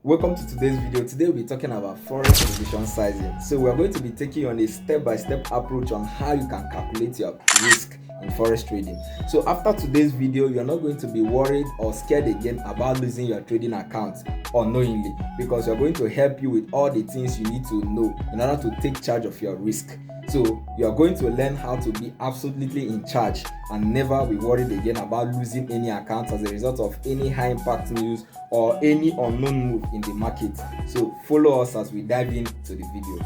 Welcome to today's video. Today we'll be talking about Forex Position Sizing. So we're going to be taking you on a step-by-step approach on how you can calculate your risk in Forex trading. So after today's video, you're not going to be worried or scared again about losing your trading account unknowingly, because we're going to help you with all the things you need to know in order to take charge of your risk. So you're going to learn how to be absolutely in charge and never be worried again about losing any accounts as a result of any high impact news or any unknown move in the market. So follow us as we dive into the video.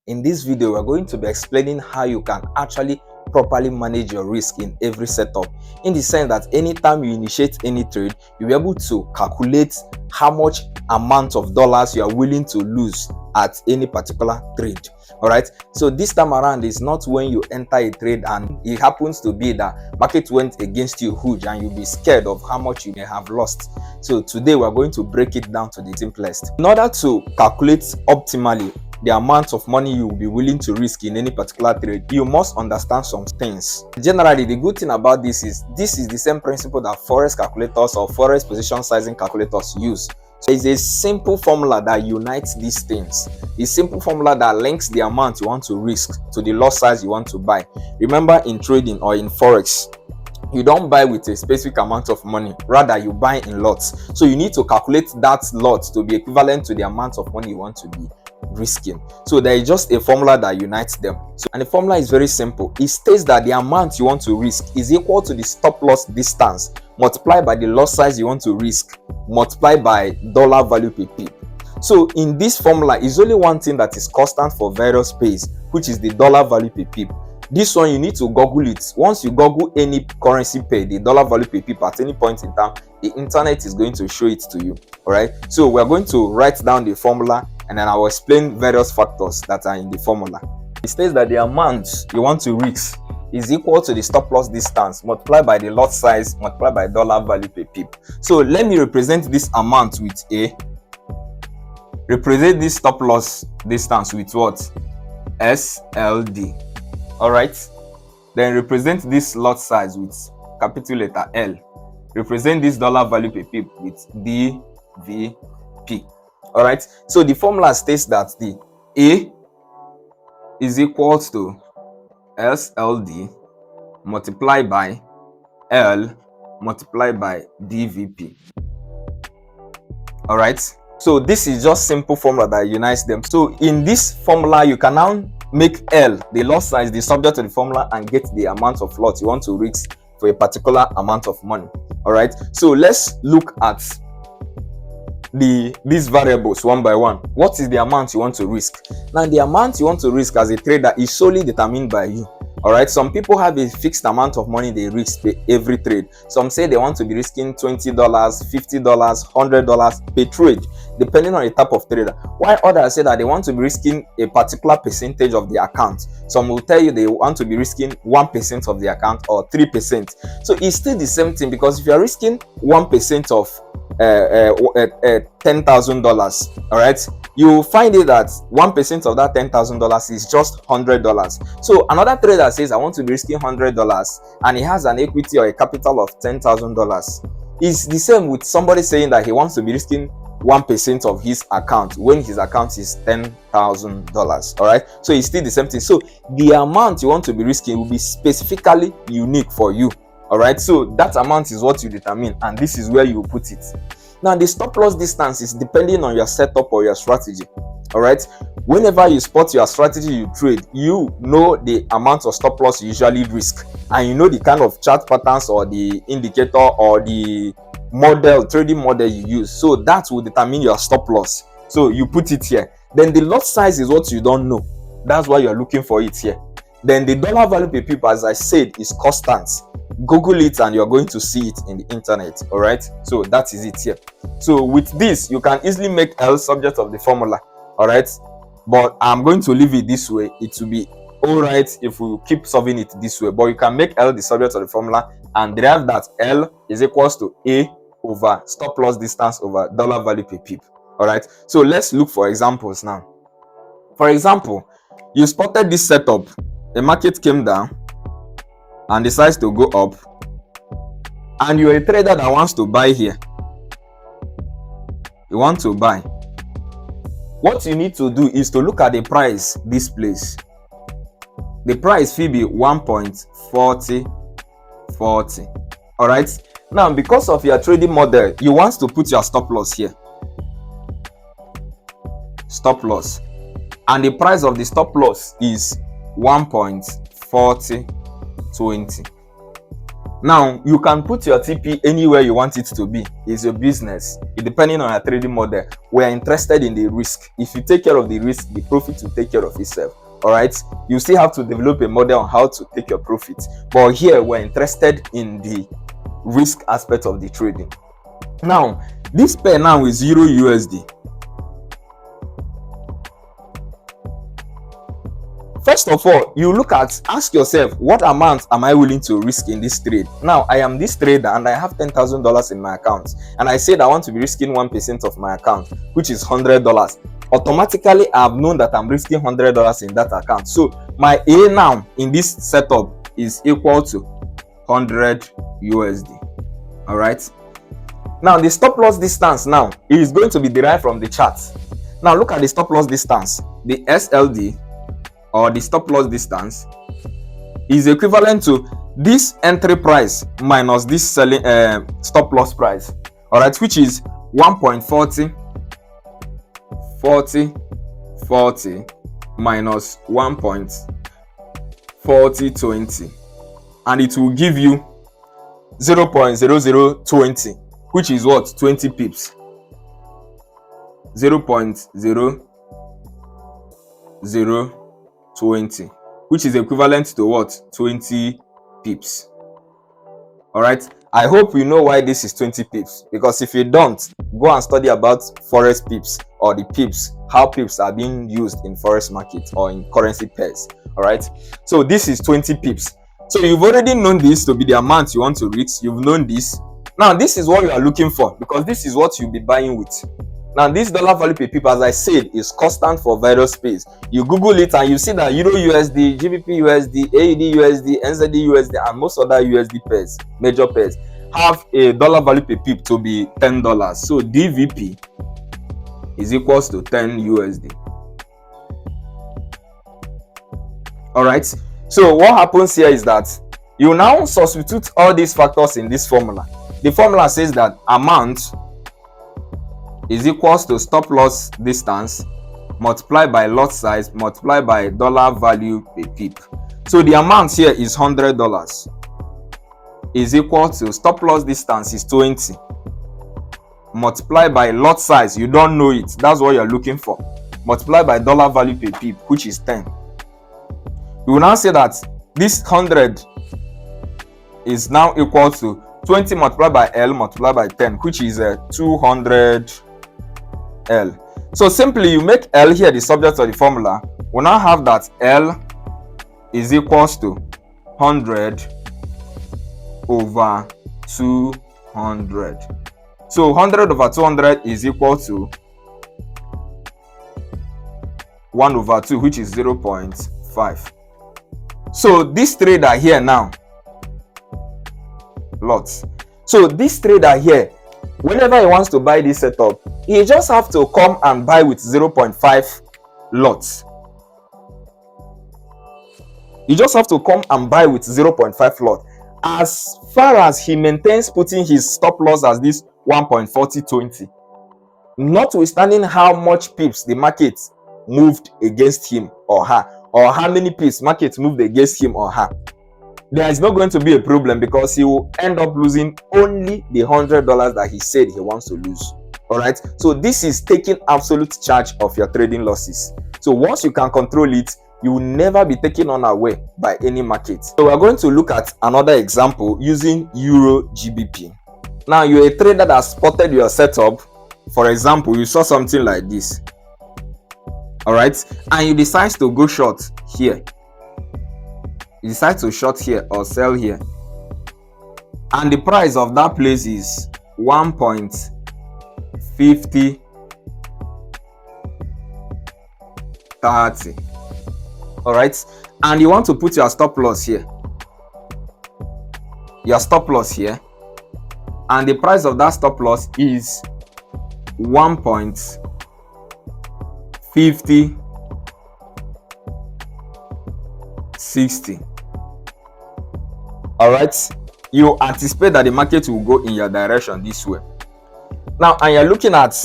In this video, we're going to be explaining how you can actually properly manage your risk in every setup, in the sense that anytime you initiate any trade, you'll be able to calculate how much amount of dollars you are willing to lose at any particular trade. All right, so this time around is not when you enter a trade and it happens to be that market went against you huge and you'll be scared of how much you may have lost. So today we're going to break it down to the simplest. In order to calculate optimally the amount of money you will be willing to risk in any particular trade, you must understand some things. Generally, the good thing about this is the same principle that Forex calculators or Forex position sizing calculators use. So it's a simple formula that unites these things. A simple formula that links the amount you want to risk to the lot size you want to buy. Remember, in trading or in Forex, you don't buy with a specific amount of money, rather you buy in lots. So you need to calculate that lot to be equivalent to the amount of money you want to be risking. So there is just a formula that unites them. And the formula is very simple. It states that the amount you want to risk is equal to the stop loss distance multiplied by the lot size you want to risk multiplied by dollar value per pip. So in this formula is only one thing that is constant for various pays, which is the dollar value per pip. This one you need to Google it. Once you Google any currency pair, the dollar value per pip at any point in time, the internet is going to show it to you. All right, so we're going to write down the formula and then I will explain various factors that are in the formula. It states that the amount you want to risk is equal to the stop loss distance multiplied by the lot size multiplied by dollar value per pip. So let me represent this amount with A. Represent this stop loss distance with what? SLD. All right. Then represent this lot size with capital letter L. Represent this dollar value per pip with DVP. All right. So the formula states that the A is equal to SLD multiplied by L multiplied by DVP. All right. So this is just simple formula that unites them. So in this formula, you can now make L, the lot size, the subject of the formula, and get the amount of lot you want to risk for a particular amount of money. All right. So let's look at these variables one by one. What is the amount you want to risk? Now, the amount you want to risk as a trader is solely determined by you. All right, some people have a fixed amount of money they risk every trade. Some say they want to be risking $20, $50, $100 per trade, depending on the type of trader. While others say that they want to be risking a particular percentage of the account. Some will tell you they want to be risking 1% of the account or 3%. So it's still the same thing, because if you are risking 1% of $10,000, all right, you will find it that 1% of that $10,000 is just $100. So another trader says, I want to be risking $100 and he has an equity or a capital of $10,000. It's the same with somebody saying that he wants to be risking 1% of his account when his account is $10,000. All right, so it's still the same thing. So the amount you want to be risking will be specifically unique for you. All right, so that amount is what you determine, and this is where you put it. Now, the stop loss distance is depending on your setup or your strategy. All right, whenever you spot your strategy you trade, you know the amount of stop loss you usually risk, and you know the kind of chart patterns or the indicator or the model, trading model you use. So that will determine your stop loss. So you put it here. Then the lot size is what you don't know. That's why you're looking for it here. Then the dollar value per pip, as I said, is constant. Google it and you're going to see it in the internet. All right, so that is it here. So with this, you can easily make L subject of the formula. All right, but I'm going to leave it this way. It will be all right if we keep solving it this way, but you can make L the subject of the formula and derive that L is equals to A over stop loss distance over dollar value per pip. All right, so let's look for examples now. For example, you spotted this setup. The market came down and decides to go up, and you're a trader that wants to buy here. you want to buy. What you need to do is to look at the price this place. The price will be 1.4040. All right. Now, because of your trading model, you want to put your stop loss here. Stop loss. And the price of the stop loss is 1.4020. Now, you can put your TP anywhere you want it to be. It's your business. Depending on your trading model, we are interested in the risk. If you take care of the risk, the profit will take care of itself. All right. You still have to develop a model on how to take your profit. But here, we're interested in the risk aspect of the trading. Now, this pair now is €0 USD. First of all, you ask yourself, what amount am I willing to risk in this trade? Now, I am this trader and I have $10,000 in my account, and I said I want to be risking 1% of my account, which is $100. Automatically, I've known that I'm risking $100 in that account. So my A now in this setup is equal to $100 USD. All right. Now, the stop loss distance now is going to be derived from the chart. Now, look at the stop loss distance. The SLD, or the stop loss distance, is equivalent to this entry price minus this selling stop loss price. All right, which is 1.4040 minus 1.4020, and it will give you 0.0020, which is what? 20 pips. 0.0020, which is equivalent to what? 20 pips. All right. I hope you know why this is 20 pips, because if you don't, go and study about forex pips, or the pips, how pips are being used in forex market or in currency pairs. All right. So this is 20 pips. So you've already known this to be the amount you want to reach. You've known this. Now, this is what you are looking for, because this is what you'll be buying with. Now, this dollar value per pip, as I said, is constant for various pairs. You Google it and you see that Euro USD, GBP USD, AED USD, NZD USD, and most other USD pairs, major pairs, have a dollar value per pip to be $10. So DVP is equals to 10 USD. All right. So what happens here is that you now substitute all these factors in this formula. The formula says that amount is equals to stop loss distance multiplied by lot size multiplied by dollar value per pip. So the amount here is $100 is equal to stop loss distance is 20 multiplied by lot size. You don't know it. That's what you're looking for. Multiplied by dollar value per pip, which is 10. You will now say that this 100 is now equal to 20 multiplied by L multiplied by 10, which is 200 L. So simply you make L here the subject of the formula. We now have that L is equals to 100 over 200. So 100 over 200 is equal to 1 over 2, which is 0.5. So this trader here now, lots. So this trader here, whenever he wants to buy this setup, he just have to come and buy with 0.5 lots. You just have to come and buy with 0.5 lot. As far as he maintains putting his stop loss as this 1.4020, notwithstanding how much pips the market moved against him or her, or how many pips market moved against him or her, there is not going to be a problem, because he will end up losing only the $100 that he said he wants to lose. All right. So this is taking absolute charge of your trading losses. So once you can control it, you will never be taken unaware by any market. So we're going to look at another example using Euro GBP. Now, you're a trader that spotted your setup. For example, you saw something like this. All right. And you decide to go short here. You decide to short here or sell here. And the price of that place is 1.5030. All right. And you want to put your stop loss here. Your stop loss here. And the price of that stop loss is 1.5060. All right, you anticipate that the market will go in your direction this way. Now, and you're looking at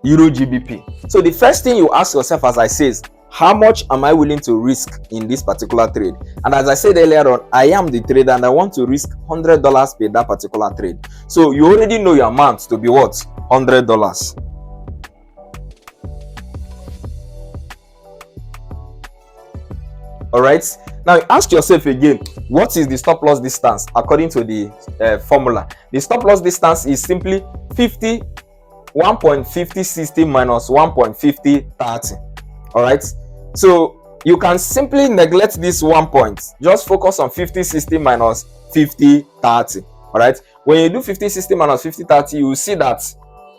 Euro GBP. So the first thing you ask yourself, as I say, is how much am I willing to risk in this particular trade? And as I said earlier on, I am the trader and I want to risk $100 per that particular trade. So you already know your amount to be what? $100. All right. Now ask yourself again, what is the stop loss distance according to the formula? The stop loss distance is simply 1.5060 minus 1.5030. All right. So you can simply neglect this 1 point. Just focus on 5060 minus 5030. All right. When you do 5060 minus 5030, you will see that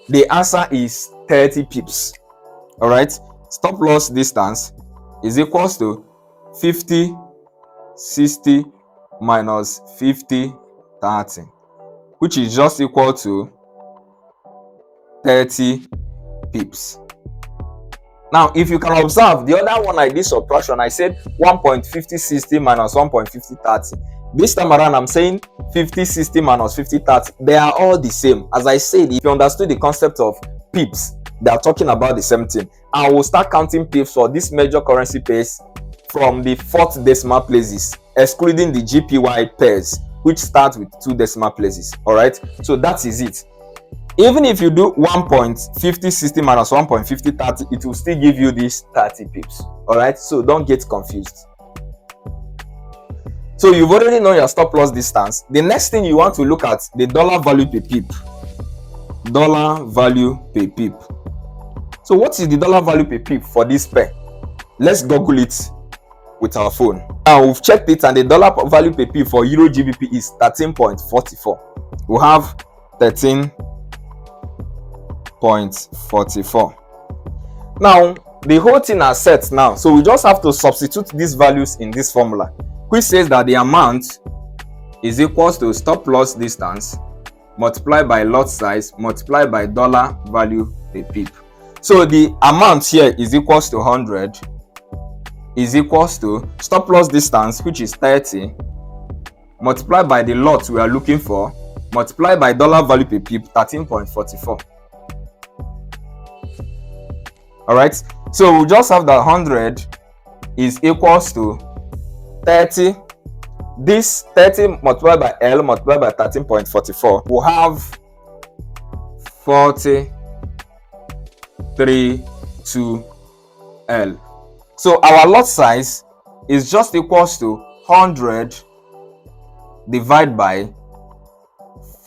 the answer is 30 pips. All right. Stop loss distance is equals to 5060 minus 5030, which is just equal to 30 pips. Now, if you can observe, the other one I did subtraction, I said 1.5060 minus 1.5030. This time around, I'm saying 5060 minus 5030. They are all the same. As I said, if you understood the concept of pips, they are talking about the same thing. I will start counting pips for this major currency pairs from the 4th decimal places, excluding the GPY pairs, which start with 2 decimal places. All right, so that is it. Even if you do 1.5060 minus 1.5030, it will still give you this 30 pips. All right, so don't get confused. So you've already known your stop loss distance. The next thing you want to look at, the dollar value per pip. Dollar value per pip. So what is the dollar value per pip for this pair? Let's Google it with our phone. Now we've checked it, and the dollar value per pip for Euro GBP is 13.44. We have 13.44. Now the whole thing are set now, so we just have to substitute these values in this formula, which says that the amount is equals to stop loss distance multiplied by lot size multiplied by dollar value per pip. So the amount here is equals to 100 is equals to stop loss distance, which is 30, multiplied by the lot we are looking for, multiplied by dollar value per pip, 13.44. All right, so we just have that 100 is equals to 30. This 30 multiplied by L multiplied by 13.44 will have 43.2 L. So our lot size is just equals to 100 divided by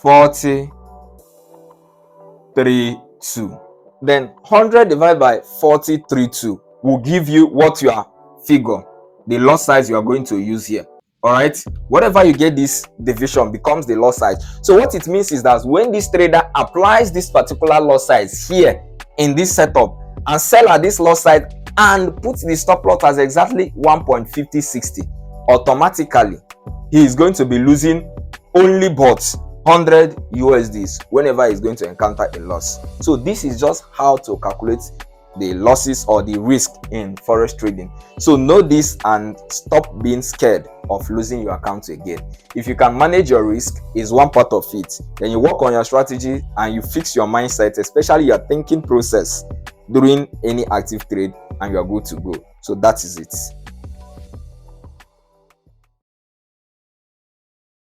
43.2. Then 100 divided by 43.2 will give you what your figure, the lot size you are going to use here. All right, whatever you get, this division becomes the lot size. So what it means is that when this trader applies this particular lot size here in this setup and sell at this lot size and put the stop loss as exactly 1.5060, automatically he is going to be losing only but 100 USDs whenever he's going to encounter a loss. So this is just how to calculate the losses or the risk in forex trading. So know this and stop being scared of losing your account again. If you can manage your risk, is one part of it. Then you work on your strategy and you fix your mindset, especially your thinking process during any active trade, and you are good to go. So that is it.